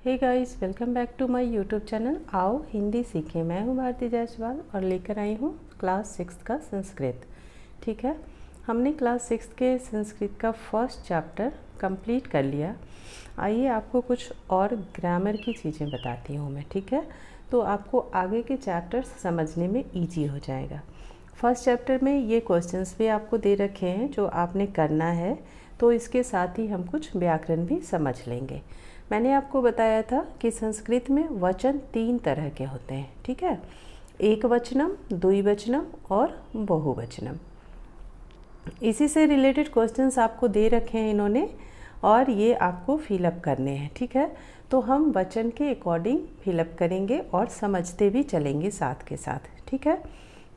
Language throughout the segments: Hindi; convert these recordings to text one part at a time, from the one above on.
Hey guys, welcome back to my YouTube channel. आओ हिंदी सीखें। मैं हूं भारती जायसवाल और लेकर आई हूं क्लास 6 का संस्कृत। ठीक है, हमने क्लास 6 के संस्कृत का फर्स्ट चैप्टर कंप्लीट कर लिया। आइए आपको कुछ और ग्रामर की चीज़ें बताती हूं मैं। ठीक है, तो आपको आगे के चैप्टर्स समझने में ईजी हो जाएगा। फर्स्ट चैप्टर में ये क्वेश्चंस भी आपको दे रखे हैं जो आपने करना है, तो इसके साथ ही हम कुछ व्याकरण भी समझ लेंगे। मैंने आपको बताया था कि संस्कृत में वचन 3 तरह के होते हैं। ठीक है, एक वचनम, द्विवचनम और बहुवचनम। इसी से रिलेटेड क्वेश्चंस आपको दे रखे हैं इन्होंने और ये आपको फिलअप करने हैं। ठीक है, तो हम वचन के अकॉर्डिंग फिलअप करेंगे और समझते भी चलेंगे साथ के साथ। ठीक है,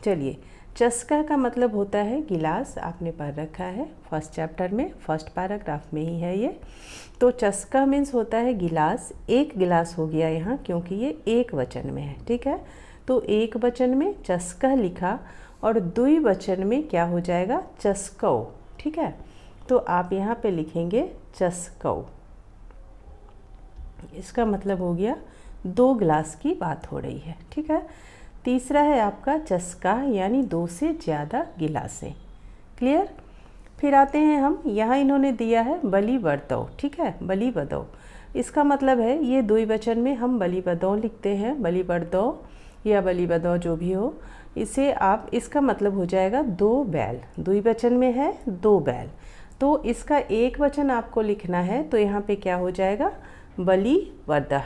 चलिए। चस्का का मतलब होता है गिलास, आपने पढ़ रखा है फर्स्ट चैप्टर में, फर्स्ट पैराग्राफ में ही है ये। तो चस्का मीन्स होता है गिलास। एक गिलास हो गया यहाँ क्योंकि ये एक वचन में है। ठीक है, तो एक वचन में चस्का लिखा और द्विवचन में क्या हो जाएगा, चस्कौ। ठीक है, तो आप यहाँ पे लिखेंगे चस्कौ। इसका मतलब हो गया 2 गिलास की बात हो रही है। ठीक है, तीसरा है आपका चस्का, यानी 2 से ज़्यादा गिलासें। क्लियर। फिर आते हैं हम, यहाँ इन्होंने दिया है बलिवर्तौ। ठीक है, बलिवदौ, इसका मतलब है ये द्विवचन में हम बलिवदौ लिखते हैं, बलिवर्तौ या बलिवदौ जो भी हो। इसे आप, इसका मतलब हो जाएगा 2 बैल। द्विवचन में है 2 बैल, तो इसका एक वचन आपको लिखना है, तो यहाँ पे क्या हो जाएगा, बलिवर्द।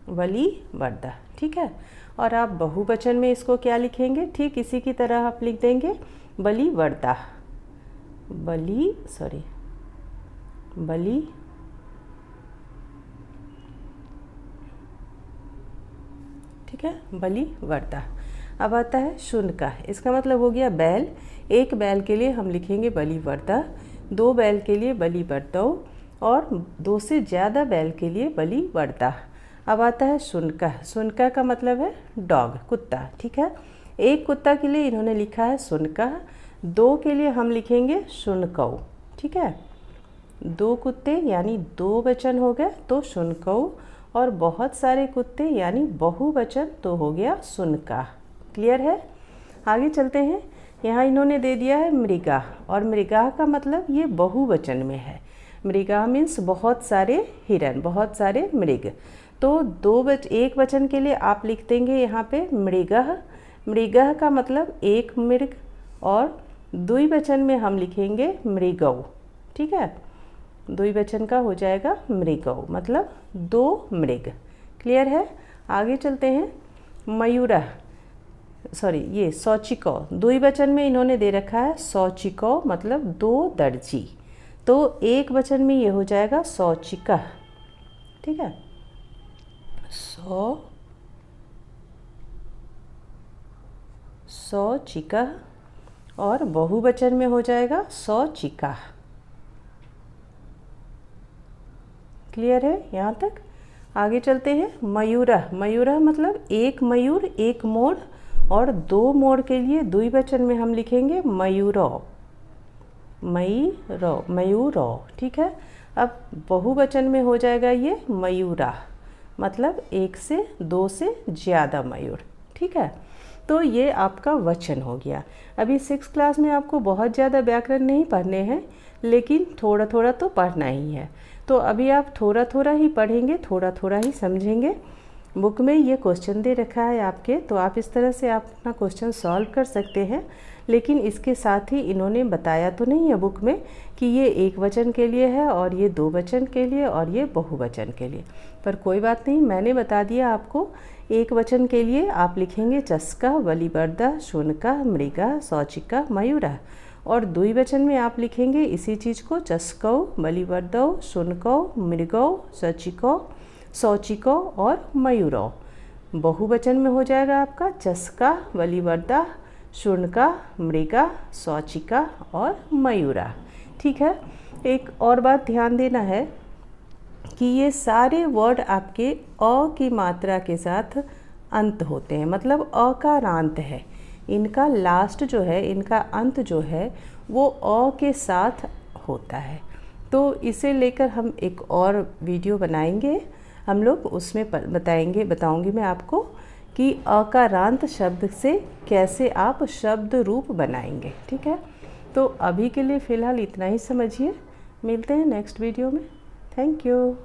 बलिवर्द। ठीक है, और आप बहुवचन में इसको क्या लिखेंगे, ठीक इसी की तरह आप लिख देंगे बलिवर्दा। बलि ठीक है, बलिवर्दा। अब आता है शुनका। इसका मतलब हो गया बैल। एक बैल के लिए हम लिखेंगे बलिवर्दा, 2 बैल के लिए बलिवर्दौ और 2 से ज़्यादा बैल के लिए बलिवर्दा। अब आता है शुनका। शुनका का मतलब है डॉग, कुत्ता। ठीक है, एक कुत्ता के लिए इन्होंने लिखा है शुनका, 2 के लिए हम लिखेंगे शुनकौ। ठीक है, 2 कुत्ते यानी 2 वचन हो गया तो शुनकौ, और बहुत सारे कुत्ते यानी बहुवचन तो हो गया शुनका। क्लियर है। आगे चलते हैं। यहाँ इन्होंने दे दिया है मृगा, और मृगा का मतलब ये बहुवचन में है। मृगा मीन्स बहुत सारे हिरन, बहुत सारे मृग। तो एक वचन के लिए आप लिख देंगे यहाँ पे मृगः। मृगः का मतलब एक मृग, और द्विवचन में हम लिखेंगे मृगौ। ठीक है, द्विवचन का हो जाएगा मृगौ, मतलब 2 मृग। क्लियर है। आगे चलते हैं। मयूरः, ये शौचिकौ। द्विवचन में इन्होंने दे रखा है शौचिकौ, मतलब 2 दर्जी। तो एक वचन में ये हो जाएगा शौचिकः। ठीक है, शौचिकः, और बहुवचन में हो जाएगा शौचिका। क्लियर है यहाँ तक। आगे चलते हैं। मयूरः। मयूरः मतलब एक मयूर, एक मोर, और 2 मोर के लिए द्विवचन में हम लिखेंगे मयूरौ। मयूरौ। ठीक है, अब बहुवचन में हो जाएगा ये मयूरा, मतलब 1 से 2 से ज़्यादा मयूर। ठीक है, तो ये आपका वचन हो गया। अभी 6 क्लास में आपको बहुत ज़्यादा व्याकरण नहीं पढ़ने हैं, लेकिन थोड़ा थोड़ा तो पढ़ना ही है। तो अभी आप थोड़ा थोड़ा ही पढ़ेंगे, थोड़ा थोड़ा ही समझेंगे। बुक में ये क्वेश्चन दे रखा है आपके, तो आप इस तरह से आप अपना क्वेश्चन सॉल्व कर सकते हैं। लेकिन इसके साथ ही इन्होंने बताया तो नहीं है बुक में कि ये एक वचन के लिए है और ये 2 वचन के लिए और ये बहुवचन के लिए, पर कोई बात नहीं, मैंने बता दिया आपको। एक वचन के लिए आप लिखेंगे चस्का, बलिवर्दा, शुनका, मृगा, शौचिका, मयूरा, और द्विवचन में आप लिखेंगे इसी चीज़ को चस्कौ, बलिवर्दौ, शुनकौ, मृगौ, शौचिकौ और मयूरौ। बहुवचन में हो जाएगा आपका चस्का, बलिवर्दा, शुनका, मृगा, शौचिका और मयूरा। ठीक है, एक और बात ध्यान देना है कि ये सारे वर्ड आपके अ की मात्रा के साथ अंत होते हैं, मतलब अकारांत है। इनका लास्ट जो है, इनका अंत जो है वो अ के साथ होता है। तो इसे लेकर हम एक और वीडियो बनाएंगे हम लोग, उसमें बताऊंगी मैं आपको कि अकारांत शब्द से कैसे आप शब्द रूप बनाएंगे। ठीक है, तो अभी के लिए फ़िलहाल इतना ही समझिए। मिलते हैं नेक्स्ट वीडियो में। Thank you.